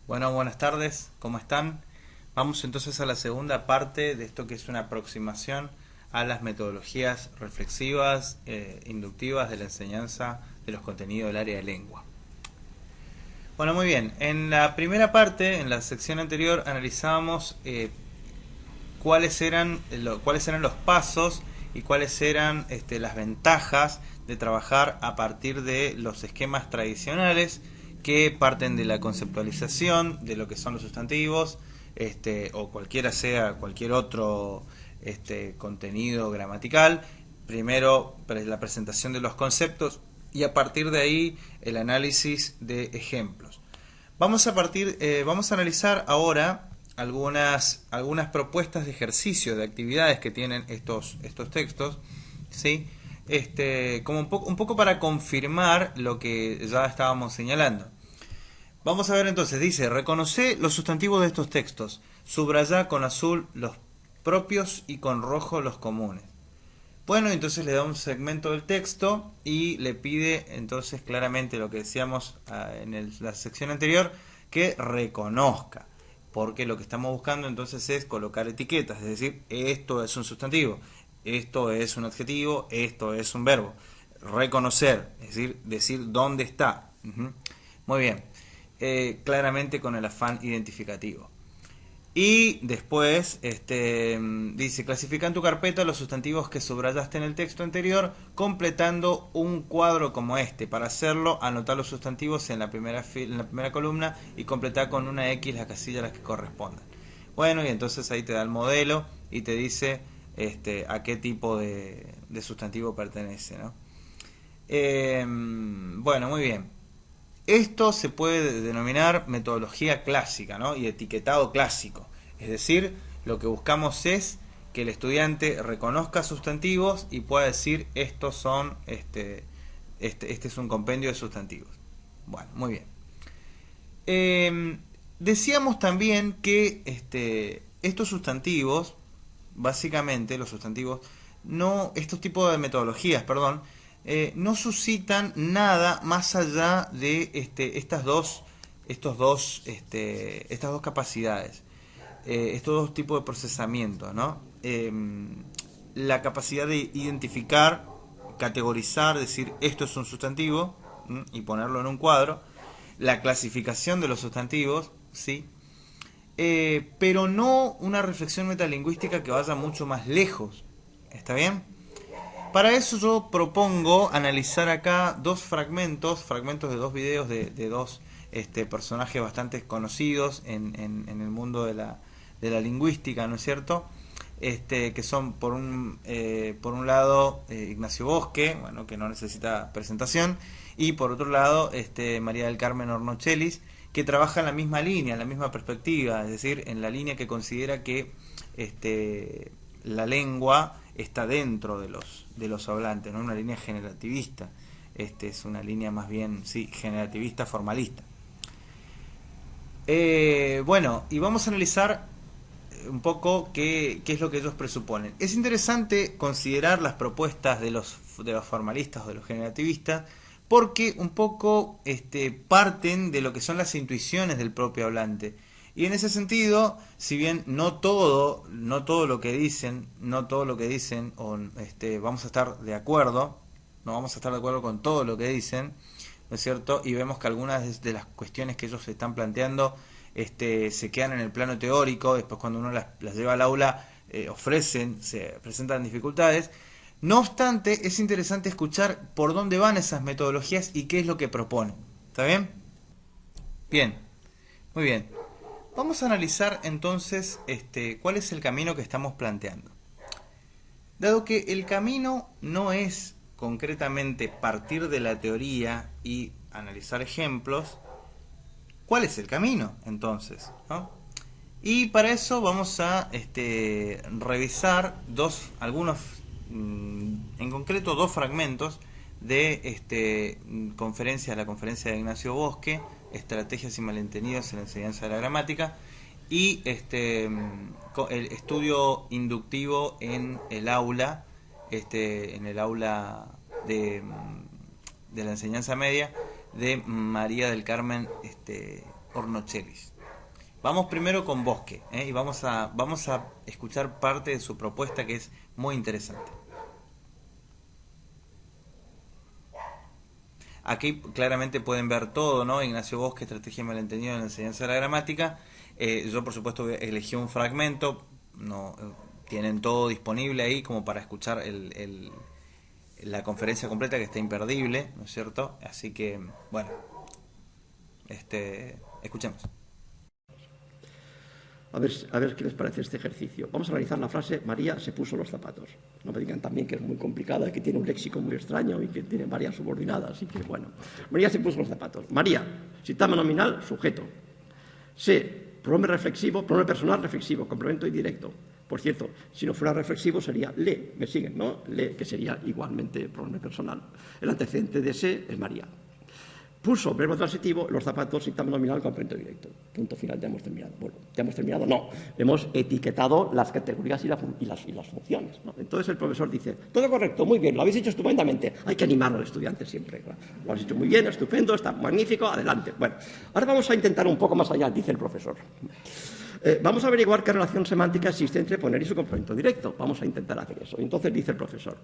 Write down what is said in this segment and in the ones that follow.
Bueno, buenas tardes, ¿cómo están? Vamos entonces a la segunda parte de esto que es una aproximación a las metodologías reflexivas, inductivas de la enseñanza de los contenidos del área de lengua. Bueno, muy bien, en la primera parte, en la sección anterior, analizábamos cuáles eran los pasos y cuáles eran las ventajas de trabajar a partir de los esquemas tradicionales que parten de la conceptualización de lo que son los sustantivos, o cualquier otro contenido gramatical. Primero la presentación de los conceptos y a partir de ahí el análisis de ejemplos. Vamos a analizar ahora algunas propuestas de ejercicio, de actividades que tienen estos textos, ¿sí? Como un poco para confirmar lo que ya estábamos señalando. Vamos a ver entonces, dice, reconoce los sustantivos de estos textos, subrayá con azul los propios y con rojo los comunes. Bueno, entonces le da un segmento del texto y le pide entonces claramente lo que decíamos en la sección anterior, que reconozca, porque lo que estamos buscando entonces es colocar etiquetas, es decir, esto es un sustantivo, esto es un adjetivo, esto es un verbo. Reconocer, es decir dónde está. Muy bien. Claramente con el afán identificativo. Y después dice, clasifica en tu carpeta los sustantivos que subrayaste en el texto anterior, completando un cuadro como este. Para hacerlo, anotar los sustantivos en la primera columna y completar con una X las casillas a las que correspondan. Bueno, y entonces ahí te da el modelo y te dice a qué tipo de sustantivo pertenece, ¿no? Bueno, muy bien. Esto se puede denominar metodología clásica, ¿no? Y etiquetado clásico. Es decir, lo que buscamos es que el estudiante reconozca sustantivos y pueda decir estos son este es un compendio de sustantivos. Bueno, muy bien. Decíamos también que estos sustantivos, básicamente los sustantivos, estos tipos de metodologías, perdón, no suscitan nada más allá de estas dos capacidades, estos dos tipos de procesamiento, ¿no? La capacidad de identificar, categorizar, decir esto es un sustantivo y ponerlo en un cuadro, la clasificación de los sustantivos, ¿sí? Pero no una reflexión metalingüística que vaya mucho más lejos. ¿Está bien? Para eso yo propongo analizar acá dos fragmentos de dos videos de dos personajes bastante conocidos en el mundo de la lingüística, ¿no es cierto? Que son por un lado Ignacio Bosque, bueno, que no necesita presentación, y por otro lado María del Carmen Hornochelis, que trabaja en la misma línea, en la misma perspectiva, es decir, en la línea que considera que la lengua está dentro de los hablantes, ¿no? Una línea generativista. Es una línea más bien, sí, generativista, formalista. Bueno, y vamos a analizar un poco qué es lo que ellos presuponen. Es interesante considerar las propuestas de los formalistas o de los generativistas, porque un poco parten de lo que son las intuiciones del propio hablante. Y en ese sentido, si bien no todo lo que dicen, o vamos a estar de acuerdo, no vamos a estar de acuerdo con todo lo que dicen, ¿no es cierto? Y vemos que algunas de las cuestiones que ellos están planteando se quedan en el plano teórico, después cuando uno las lleva al aula se presentan dificultades. No obstante, es interesante escuchar por dónde van esas metodologías y qué es lo que proponen. ¿Está bien? Bien, muy bien. Vamos a analizar entonces cuál es el camino que estamos planteando. Dado que el camino no es concretamente partir de la teoría y analizar ejemplos, ¿cuál es el camino entonces? ¿No? Y para eso vamos a revisar en concreto dos fragmentos de la conferencia de Ignacio Bosque, Estrategias y malentendidos en la enseñanza de la gramática, y el estudio inductivo en el aula, en el aula de la enseñanza media de María del Carmen Hornochelis. Vamos primero con Bosque, y vamos a escuchar parte de su propuesta, que es muy interesante. Aquí claramente pueden ver todo, ¿no? Ignacio Bosque, Estrategia y Malentendido en la Enseñanza de la Gramática. Yo, por supuesto, elegí un fragmento. No tienen todo disponible ahí como para escuchar la conferencia completa, que está imperdible, ¿no es cierto? Así que, bueno, escuchemos. A ver qué les parece este ejercicio. Vamos a analizar la frase María se puso los zapatos. No me digan también que es muy complicada, que tiene un léxico muy extraño y que tiene varias subordinadas. Y que, bueno, María se puso los zapatos. María, sintagma nominal, sujeto. Se, pronombre reflexivo, pronombre personal reflexivo, complemento indirecto. Por cierto, si no fuera reflexivo sería le, me siguen, ¿no? Le, que sería igualmente pronombre personal. El antecedente de se es María. Puso verbo transitivo, los zapatos, sintagma nominal, complemento directo. Punto final, ya hemos terminado. Bueno, ya hemos terminado, no. Hemos etiquetado las categorías y las funciones, ¿no? Entonces el profesor dice, todo correcto, muy bien, lo habéis hecho estupendamente. Hay que animar al estudiante siempre. ¿Verdad? Lo habéis hecho muy bien, estupendo, está magnífico, adelante. Bueno, ahora vamos a intentar un poco más allá, dice el profesor. Vamos a averiguar qué relación semántica existe entre poner y su complemento directo. Vamos a intentar hacer eso. Entonces dice el profesor,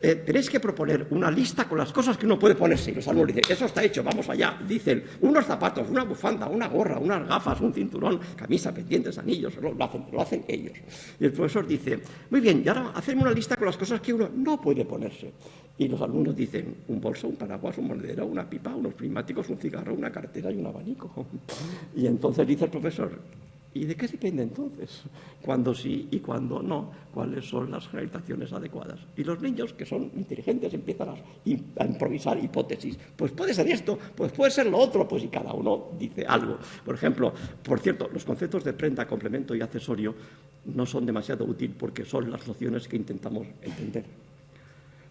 tenéis que proponer una lista con las cosas que uno puede ponerse. Y los alumnos dicen, eso está hecho, vamos allá. Dicen, unos zapatos, una bufanda, una gorra, unas gafas, un cinturón, camisa, pendientes, anillos, lo hacen ellos. Y el profesor dice, muy bien, y ahora hacemos una lista con las cosas que uno no puede ponerse. Y los alumnos dicen, un bolso, un paraguas, un monedero, una pipa, unos prismáticos, un cigarro, una cartera y un abanico. Y entonces dice el profesor, ¿y de qué depende entonces? Cuándo sí y cuándo no, cuáles son las generalizaciones adecuadas. Y los niños, que son inteligentes, empiezan a improvisar hipótesis. Pues puede ser esto, pues puede ser lo otro, pues y cada uno dice algo. Por ejemplo, por cierto, los conceptos de prenda, complemento y accesorio no son demasiado útiles porque son las nociones que intentamos entender.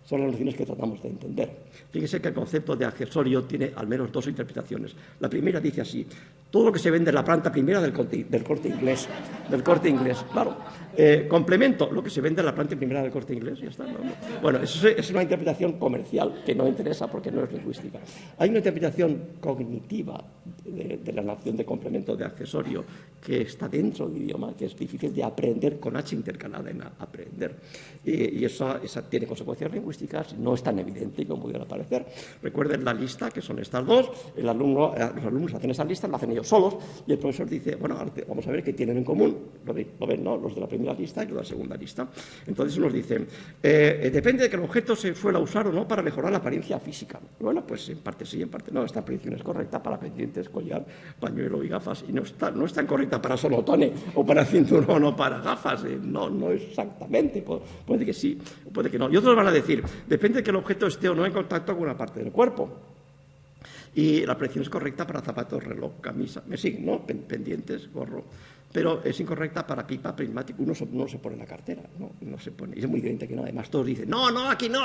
Son las nociones que tratamos de entender. Fíjese que el concepto de accesorio tiene al menos dos interpretaciones. La primera dice así, todo lo que se vende en la planta primera del corte inglés. Claro. Complemento, lo que se vende en la planta primera del Corte Inglés, ya está. ¿No? Bueno, eso es una interpretación comercial que no interesa porque no es lingüística. Hay una interpretación cognitiva de la noción de complemento de accesorio que está dentro del idioma, que es difícil de aprender con H intercalada en aprender. Y esa tiene consecuencias lingüísticas, no es tan evidente como pudiera parecer. Recuerden la lista, que son estas dos. Los alumnos hacen esa lista, la hacen ellos solos, y el profesor dice, bueno, vamos a ver qué tienen en común. Lo ven, ¿no? Los de la primera lista y los de la segunda lista. Entonces nos dicen, depende de que el objeto se suela usar o no para mejorar la apariencia física. Bueno, pues en parte sí, en parte no. Esta predicción es correcta para pendientes, collar, pañuelo y gafas, y no es tan correcta para sonotone o para cinturón o para gafas. No exactamente. Puede que sí, puede que no. Y otros van a decir, depende de que el objeto esté o no en contacto con una parte del cuerpo. Y la predicción es correcta para zapatos, reloj, camisa. Me siguen, ¿no? Pendientes, gorro. Pero es incorrecta para pipa, prismático. Uno no se pone la cartera, no se pone. Y es muy evidente que no. Además, todos dicen, no, aquí no.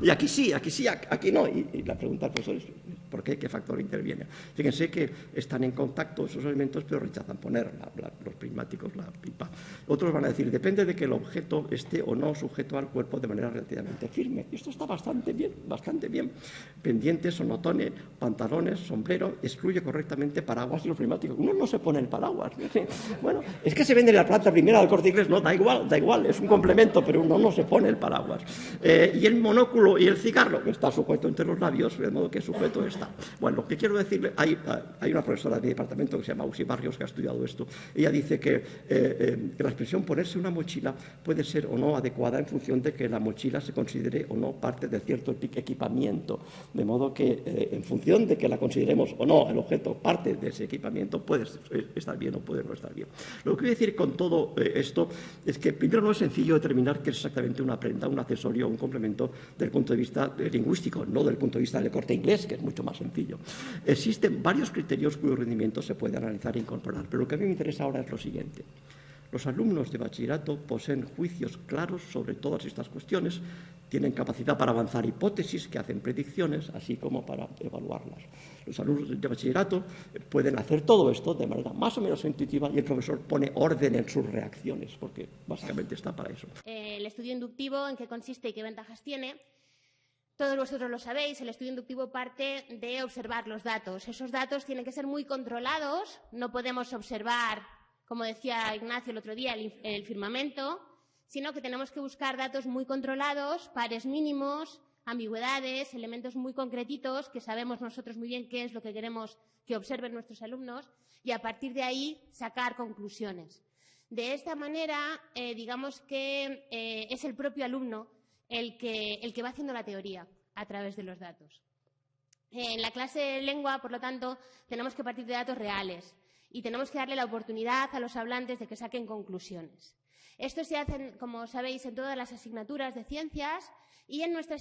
Y aquí sí, aquí no. Y la pregunta al profesor es, ¿por qué? ¿Qué factor interviene? Fíjense que están en contacto esos elementos, pero rechazan poner los prismáticos, la pipa. Otros van a decir, depende de que el objeto esté o no sujeto al cuerpo de manera relativamente firme. Y esto está bastante bien. Pendientes, sonotone, pantalones, sombrero, excluye correctamente paraguas y los prismáticos. Uno no se pone el paraguas. Bueno, es que se vende en la planta primera del Corte Inglés, no, da igual, es un complemento, pero uno no se pone el paraguas. Y el monóculo y el cigarro, que está sujeto entre los labios, de modo que sujeto está. Bueno, lo que quiero decirle, hay una profesora de mi departamento que se llama Usi Barrios, que ha estudiado esto. Ella dice que la expresión ponerse una mochila puede ser o no adecuada en función de que la mochila se considere o no parte de cierto equipamiento. De modo que en función de que la consideremos o no el objeto parte de ese equipamiento, puede estar bien o puede no estar bien. Lo que voy a decir con todo esto es que primero no es sencillo determinar qué es exactamente una prenda, un accesorio o un complemento desde el punto de vista lingüístico, no desde el punto de vista del Corte Inglés, que es mucho más sencillo. Existen varios criterios cuyo rendimiento se puede analizar e incorporar, pero lo que a mí me interesa ahora es lo siguiente. Los alumnos de bachillerato poseen juicios claros sobre todas estas cuestiones, tienen capacidad para avanzar hipótesis que hacen predicciones, así como para evaluarlas. Los alumnos de bachillerato pueden hacer todo esto de manera más o menos intuitiva y el profesor pone orden en sus reacciones, porque básicamente está para eso. El estudio inductivo, ¿en qué consiste y qué ventajas tiene? Todos vosotros lo sabéis, el estudio inductivo parte de observar los datos. Esos datos tienen que ser muy controlados, no podemos observar, como decía Ignacio el otro día, el firmamento, sino que tenemos que buscar datos muy controlados, pares mínimos, ambigüedades, elementos muy concretitos que sabemos nosotros muy bien qué es lo que queremos que observen nuestros alumnos y a partir de ahí sacar conclusiones. De esta manera, digamos que es el propio alumno el que va haciendo la teoría a través de los datos. En la clase de lengua, por lo tanto, tenemos que partir de datos reales y tenemos que darle la oportunidad a los hablantes de que saquen conclusiones. Esto se hace, como sabéis, en todas las asignaturas de ciencias y en nuestra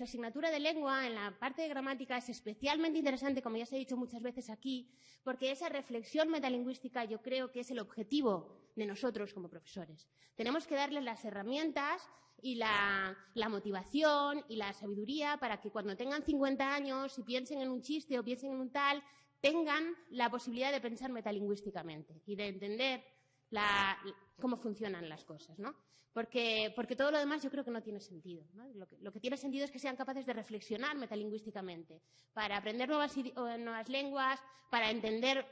asignatura de lengua, en la parte de gramática, es especialmente interesante, como ya os he dicho muchas veces aquí, porque esa reflexión metalingüística yo creo que es el objetivo de nosotros como profesores. Tenemos que darles las herramientas y la motivación y la sabiduría para que cuando tengan 50 años y piensen en un chiste o piensen en un tal, tengan la posibilidad de pensar metalingüísticamente y de entender cómo funcionan las cosas, ¿no? Porque todo lo demás yo creo que no tiene sentido, ¿no? Lo que tiene sentido es que sean capaces de reflexionar metalingüísticamente para aprender nuevas lenguas, para entender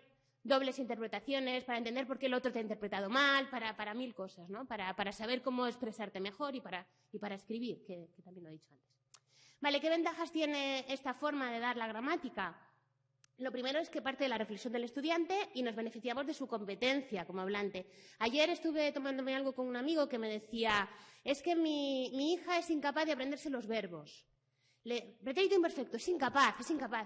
dobles interpretaciones, para entender por qué el otro te ha interpretado mal, para mil cosas, ¿no? Para saber cómo expresarte mejor y para escribir, que también lo he dicho antes. Vale, ¿qué ventajas tiene esta forma de dar la gramática? Lo primero es que parte de la reflexión del estudiante y nos beneficiamos de su competencia como hablante. Ayer estuve tomándome algo con un amigo que me decía, es que mi hija es incapaz de aprenderse los verbos. Pretérito imperfecto, es incapaz.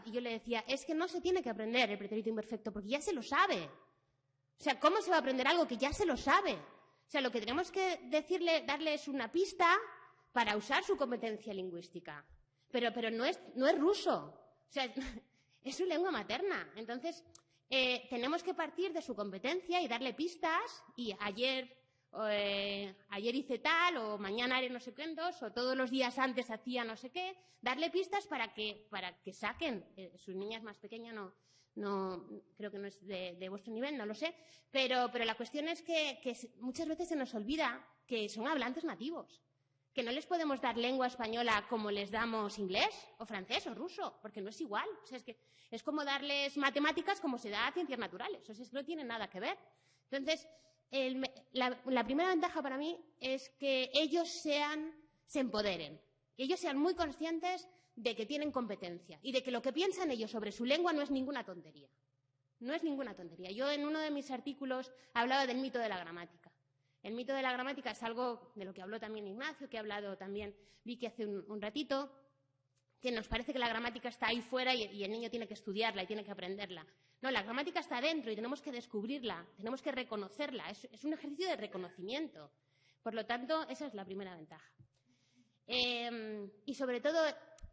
Y yo le decía, es que no se tiene que aprender el pretérito imperfecto porque ya se lo sabe. O sea, ¿cómo se va a aprender algo que ya se lo sabe? O sea, lo que tenemos que darle es una pista para usar su competencia lingüística. Pero no es ruso. O sea, es su lengua materna. Entonces, tenemos que partir de su competencia y darle pistas y ayer hice tal, o mañana haré no sé cuántos, o todos los días antes hacía no sé qué, darle pistas para que saquen. Sus niñas más pequeñas no creo que no es de vuestro nivel, no lo sé, pero la cuestión es que muchas veces se nos olvida que son hablantes nativos, que no les podemos dar lengua española como les damos inglés o francés o ruso, porque no es igual. O sea, es como darles matemáticas como se da a ciencias naturales. O sea, es que no tiene nada que ver. Entonces, la primera ventaja para mí es que ellos se empoderen, que ellos sean muy conscientes de que tienen competencia y de que lo que piensan ellos sobre su lengua no es ninguna tontería. No es ninguna tontería. Yo en uno de mis artículos hablaba del mito de la gramática. El mito de la gramática es algo de lo que habló también Ignacio, que ha hablado también Vicky hace un ratito, que nos parece que la gramática está ahí fuera y el niño tiene que estudiarla y tiene que aprenderla. No, la gramática está dentro y tenemos que descubrirla, tenemos que reconocerla. Es un ejercicio de reconocimiento. Por lo tanto, esa es la primera ventaja. Y sobre todo,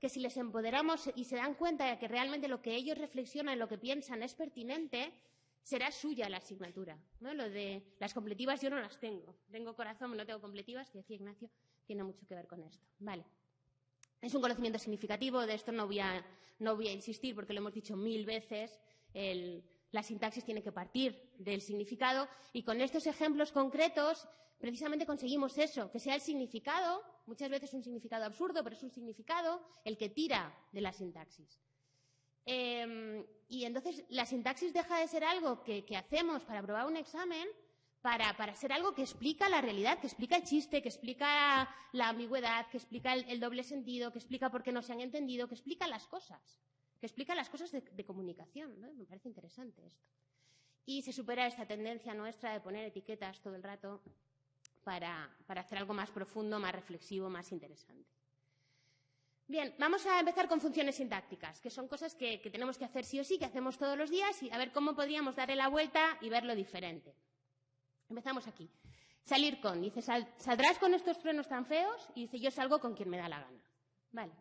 que si les empoderamos y se dan cuenta de que realmente lo que ellos reflexionan, lo que piensan es pertinente, será suya la asignatura, ¿no? Lo de las completivas yo no las tengo. Tengo corazón, no tengo completivas, que decía Ignacio, tiene mucho que ver con esto. Vale. Es un conocimiento significativo, de esto no voy a insistir porque lo hemos dicho 1000 veces. La sintaxis tiene que partir del significado y con estos ejemplos concretos precisamente conseguimos eso, que sea el significado, muchas veces un significado absurdo, pero es un significado el que tira de la sintaxis. Y entonces la sintaxis deja de ser algo que hacemos para aprobar un examen para ser algo que explica la realidad, que explica el chiste, que explica la ambigüedad, que explica el doble sentido, que explica por qué no se han entendido, que explica las cosas de comunicación, ¿no? Me parece interesante esto. Y se supera esta tendencia nuestra de poner etiquetas todo el rato para hacer algo más profundo, más reflexivo, más interesante. Bien, vamos a empezar con funciones sintácticas, que son cosas que tenemos que hacer sí o sí, que hacemos todos los días, y a ver cómo podríamos darle la vuelta y verlo diferente. Empezamos aquí. Salir con. Dice, ¿saldrás con estos truenos tan feos? Y dice, yo salgo con quien me da la gana. Vale.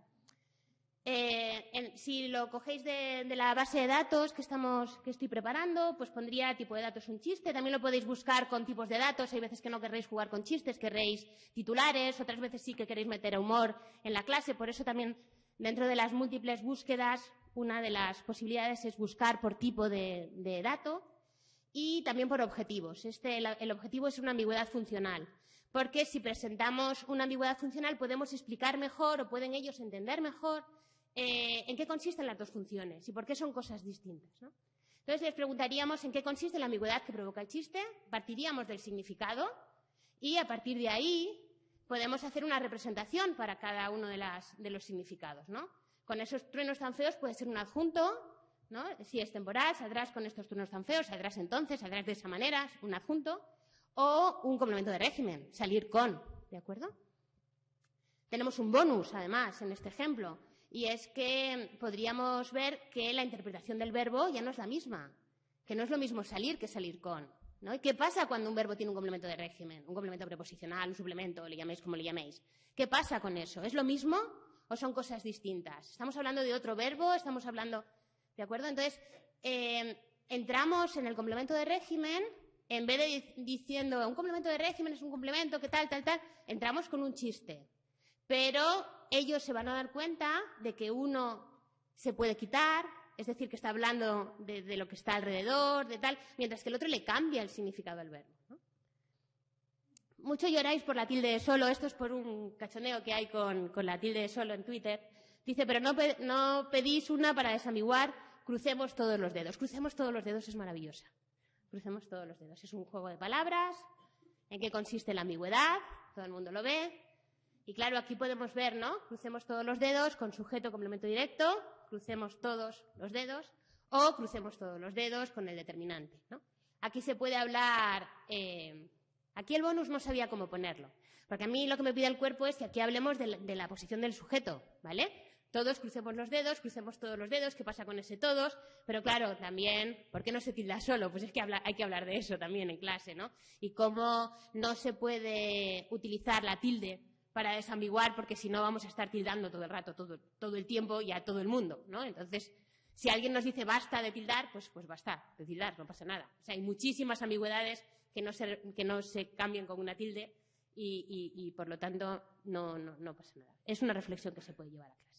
Si lo cogéis de la base de datos que estoy preparando, pues pondría tipo de datos un chiste. También lo podéis buscar con tipos de datos. Hay veces que no querréis jugar con chistes, querréis titulares. Otras veces sí que queréis meter humor en la clase. Por eso también, dentro de las múltiples búsquedas, una de las posibilidades es buscar por tipo de dato y también por objetivos. El objetivo es una ambigüedad funcional. Porque si presentamos una ambigüedad funcional podemos explicar mejor o pueden ellos entender mejor en qué consisten las dos funciones y por qué son cosas distintas, ¿no? Entonces, les preguntaríamos en qué consiste la ambigüedad que provoca el chiste, partiríamos del significado y a partir de ahí podemos hacer una representación para cada uno de los significados, ¿no? Con esos truenos tan feos puede ser un adjunto, ¿no? Si es temporal, saldrás con estos truenos tan feos, saldrás entonces, saldrás de esa manera, un adjunto, o un complemento de régimen, salir con, ¿de acuerdo? Tenemos un bonus, además, en este ejemplo, y es que podríamos ver que la interpretación del verbo ya no es la misma, que no es lo mismo salir que salir con, ¿no? ¿Y qué pasa cuando un verbo tiene un complemento de régimen, un complemento preposicional, un suplemento, le llaméis como le llaméis? ¿Qué pasa con eso? ¿Es lo mismo o son cosas distintas? ¿Estamos hablando de otro verbo? ¿Estamos hablando...? ¿De acuerdo? Entonces, entramos en el complemento de régimen, en vez de diciendo un complemento de régimen es un complemento, que tal, entramos con un chiste. Pero ellos se van a dar cuenta de que uno se puede quitar, es decir, que está hablando de lo que está alrededor, de tal, mientras que el otro le cambia el significado al verbo, ¿no? Mucho lloráis por la tilde de solo, esto es por un cachondeo que hay con la tilde de solo en Twitter. Dice, pero no pedís una para desambiguar, crucemos todos los dedos. Crucemos todos los dedos es maravillosa. Crucemos todos los dedos. Es un juego de palabras. ¿En qué consiste la ambigüedad? Todo el mundo lo ve. Y claro, aquí podemos ver, ¿no? Crucemos todos los dedos con sujeto complemento directo, crucemos todos los dedos, o crucemos todos los dedos con el determinante, ¿no? Aquí se puede hablar... aquí el bonus no sabía cómo ponerlo, porque a mí lo que me pide el cuerpo es que aquí hablemos de la posición del sujeto, ¿vale? Todos crucemos los dedos, crucemos todos los dedos, ¿qué pasa con ese todos? Pero claro, también, ¿por qué no se tilda solo? Pues es que hay que hablar de eso también en clase, ¿no? Y cómo no se puede utilizar la tilde para desambiguar, porque si no vamos a estar tildando todo el rato, todo el tiempo y a todo el mundo, ¿no? Entonces, si alguien nos dice basta de tildar, pues basta de tildar, no pasa nada. O sea, hay muchísimas ambigüedades que no se cambien con una tilde y por lo tanto, no pasa nada. Es una reflexión que se puede llevar a clase.